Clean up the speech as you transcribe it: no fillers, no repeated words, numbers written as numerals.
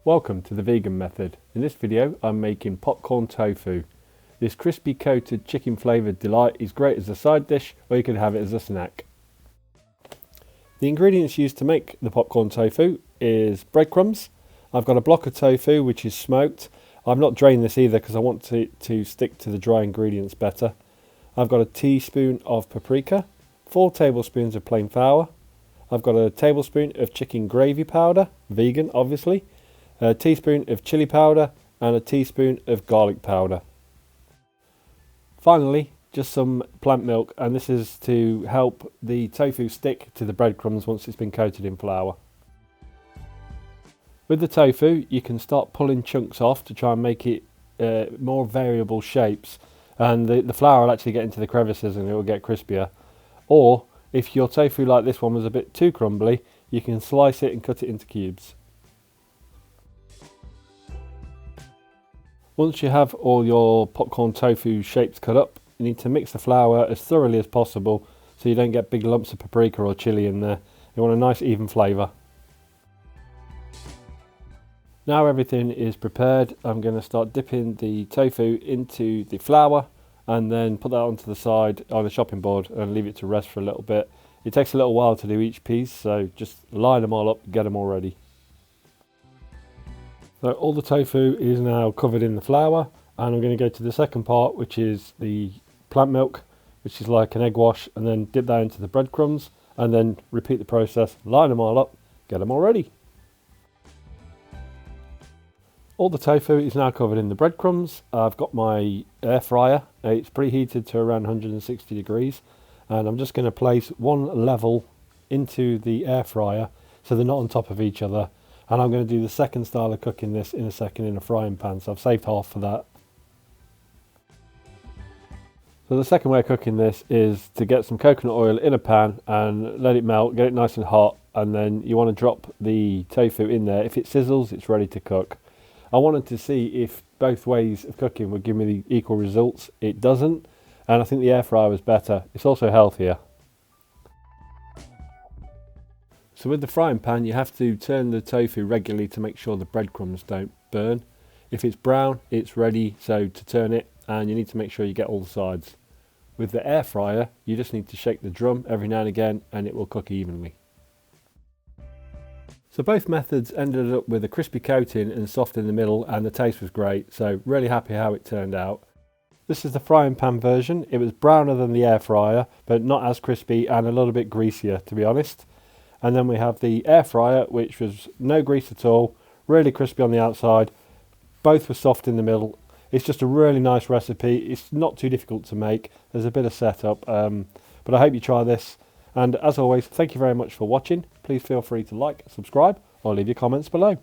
Welcome to the vegan method. In this video I'm making popcorn tofu. This crispy coated chicken flavoured delight is great as a side dish, or you could have it as a snack. The ingredients used to make the popcorn tofu is breadcrumbs. I've got a block of tofu which is smoked. I've not drained this either because I want it to stick to the dry ingredients better. I've got a teaspoon of paprika, 4 tablespoons of plain flour. I've got a tablespoon of chicken gravy powder, vegan obviously, a teaspoon of chili powder and a teaspoon of garlic powder. Finally, just some plant milk, and this is to help the tofu stick to the breadcrumbs once it's been coated in flour. With the tofu you can start pulling chunks off to try and make it more variable shapes, and the flour will actually get into the crevices and it will get crispier. Or if your tofu like this one was a bit too crumbly, you can slice it and cut it into cubes. Once you have all your popcorn tofu shapes cut up, you need to mix the flour as thoroughly as possible so you don't get big lumps of paprika or chili in there. You want a nice even flavour. Now everything is prepared, I'm going to start dipping the tofu into the flour and then put that onto the side on a chopping board and leave it to rest for a little bit. It takes a little while to do each piece, so just line them all up and get them all ready. So all the tofu is now covered in the flour, and I'm going to go to the second part, which is the plant milk, which is like an egg wash, and then dip that into the breadcrumbs and then repeat the process, line them all up, get them all ready. All the tofu is now covered in the breadcrumbs. I've got my air fryer, it's preheated to around 160 degrees, and I'm just going to place one level into the air fryer so they're not on top of each other. And I'm going to do the second style of cooking this in a second in a frying pan, so I've saved half for that. So the second way of cooking this is to get some coconut oil in a pan and let it melt, get it nice and hot, and then you want to drop the tofu in there. If it sizzles, it's ready to cook. I wanted to see if both ways of cooking would give me the equal results. It doesn't, and I think the air fryer was better. It's also healthier. So with the frying pan you have to turn the tofu regularly to make sure the breadcrumbs don't burn. If it's brown it's ready, so to turn it, and you need to make sure you get all the sides. With the air fryer you just need to shake the drum every now and again and it will cook evenly. So both methods ended up with a crispy coating and soft in the middle, and the taste was great, so really happy how it turned out. This is the frying pan version. It was browner than the air fryer but not as crispy and a little bit greasier, to be honest. And then we have the air fryer, which was no grease at all, really crispy on the outside, both were soft in the middle. It's just a really nice recipe. It's not too difficult to make. There's a bit of setup, but I hope you try this. And as always, thank you very much for watching. Please feel free to like, subscribe, or leave your comments below.